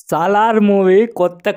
'Salar' movie కొత్త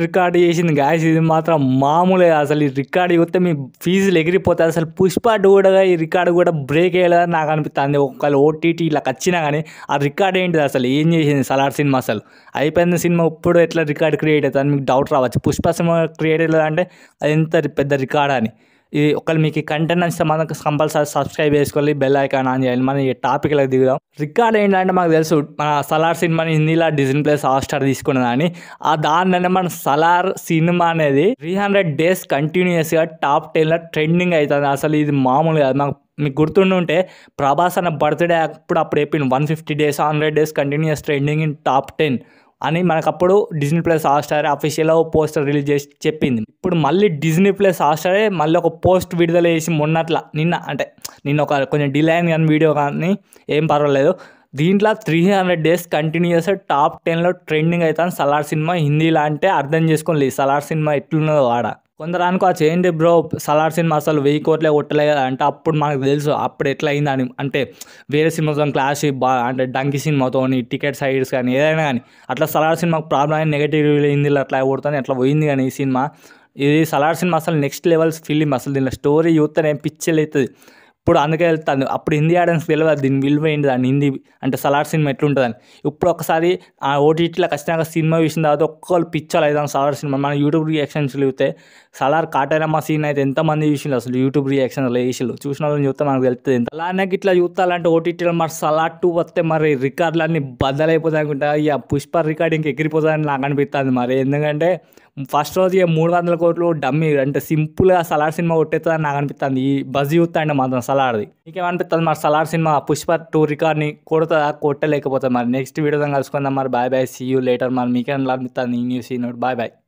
record చేసింది guys. ఇది మాత్రం మామూలే అసలు. ఈ రికార్డ్ చూస్తే మీ ఫీజులు ఎగిరిపోతాయి. అసలు 'పుష్ప 2' కూడా ఈ రికార్డ్ కూడా బ్రేక్ వేయలేదని నాకు అనిపిస్తుంది. ఒకవేళ ఓటీటీ ఇలాకి వచ్చినా కానీ ఆ రికార్డ్ ఏంటిది, అసలు ఏం చేసింది 'సాలార్' సినిమా? అసలు అయిపోయింది సినిమా, ఇప్పుడు ఎట్లా రికార్డ్ క్రియేట్ అవుతుంది అని మీకు డౌట్ రావచ్చు. 'పుష్ప' సినిమా క్రియేట్ అయ్యేదంటే అది ఎంత పెద్ద రికార్డ్ అని. ఇది ఒకవేళ మీకు ఈ కంటెంట్ నచ్చితే మనకు కంపల్సరీ సబ్స్క్రైబ్ చేసుకోవాలి, బెల్ ఐకాన్ ఆన్ చేయాలి. మనం ఈ టాపిక్లకు దిగుదాం. రికార్డ్ ఏంటంటే మాకు తెలుసు, మన 'సాలార్' సినిమాని హిందీలో డిజ్నీ ప్లస్ హాట్‌స్టార్ తీసుకున్నదని. ఆ దానిలోనే మన 'సాలార్' సినిమా అనేది 300 డేస్ కంటిన్యూయస్గా టాప్ 10లో ట్రెండింగ్ అవుతుంది. అసలు ఇది మామూలు కాదు. మాకు మీకు గుర్తుండుంటే ప్రభాస్ అన్న బర్త్డే అప్పుడు చెప్పిండు 150 days 100 days continuous trending in top 10 అని. మనకప్పుడు డిజ్నీ ప్లస్ హాట్‌స్టార్ అఫీషియల్‌గా పోస్టర్ రిలీజ్ చేసి చెప్పింది. ఇప్పుడు మళ్ళీ డిజ్నీ ప్లస్ హాట్‌స్టారే మళ్ళీ ఒక పోస్ట్ విడుదల చేసి నిన్న ఒక కొంచెం డిలే అయింది కానీ వీడియో కానీ ఏం పర్వాలేదు. దీంట్లో 300 డేస్ కంటిన్యూస్ టాప్ 10లో ట్రెండింగ్ అవుతుంది 'సాలార్' సినిమా హిందీలో. అంటే అర్థం చేసుకోండి 'సాలార్' సినిమా ఎట్లున్నదో వాడ. కొందరు అనుకోవచ్చు ఏంటి బ్రో 'సాలార్' సినిమా అసలు 1000 కోట్లే కొట్టలే కదా అంటే, అప్పుడు మనకు తెలుసు అప్పుడు ఎట్లా అయిందని. అంటే వేరే సినిమాతో క్లాష్ అంటే డంకి సినిమాతో టికెట్ సైడ్స్ కానీ ఏదైనా కానీ అట్లా 'సాలార్' సినిమాకు ప్రాబ్లం అయిన నెగిటివ్ రివ్యూలు హిందీలో అట్లా కొడుతుంది, అట్లా పోయింది. కానీ ఈ సినిమా, ఇది 'సాలార్' సినిమా అసలు నెక్స్ట్ లెవెల్స్ ఫిలిం. అసలు దీనిలో స్టోరీ చూస్తేనే పిచ్చెలు అవుతుంది. ఇప్పుడు అందుకే వెళ్తాను. అప్పుడు హిందీ ఆడియన్స్ తెలియదు దీని విలువ ఏంటి, దాని హిందీ అంటే 'సాలార్' సినిమా ఎట్లుంటుందని. ఇప్పుడు ఒకసారి ఆ ఓటీటీలో ఖచ్చితంగా సినిమా చూసిన తర్వాత ఒక్కళ్ళు పిచ్చలు అవుతాం 'సాలార్' సినిమా. మన యూట్యూబ్ రియాక్షన్స్ చూస్తే 'సాలార్' కాటేరమ్మ సీన్ అయితే ఎంతమంది చూసిండ్రు అసలు. యూట్యూబ్ రియాక్షన్స్ వేసిళ్ళు, చూసిన వాళ్ళని చూస్తే మనకు తెలుస్తుంది. అలానే ఇట్లా చూస్తాలంటే ఓటీటీలో మరి 'సాలార్ 2' వస్తే మరి రికార్డులన్నీ బద్దలైపోతాయి అనుకుంటా. ఇక 'పుష్ప' రికార్డ్ ఇంక ఎగిరిపోతుందని నాకు అనిపిస్తుంది మరి. ఎందుకంటే ఫస్ట్ రోజు 300 కోట్లు డమ్మీ అంటే సింపుల్గా 'సాలార్' సినిమా కొట్టేస్తుందని నాకు అనిపిస్తుంది. ఈ బజ్ చూస్తా మాత్రం 'సాలార్'ది. మీకేమనిపిస్తుంది మరి 'సాలార్' సినిమా 'పుష్ప 2' రికార్డ్ని కొడుతుందా కొట్టలేకపోతుంది మరి? నెక్స్ట్ వీడియోతో కలుసుకుందాం మరి. Bye bye, see you later. మరి మీకేమనిపిస్తుంది ఈ న్యూస్? Bye bye.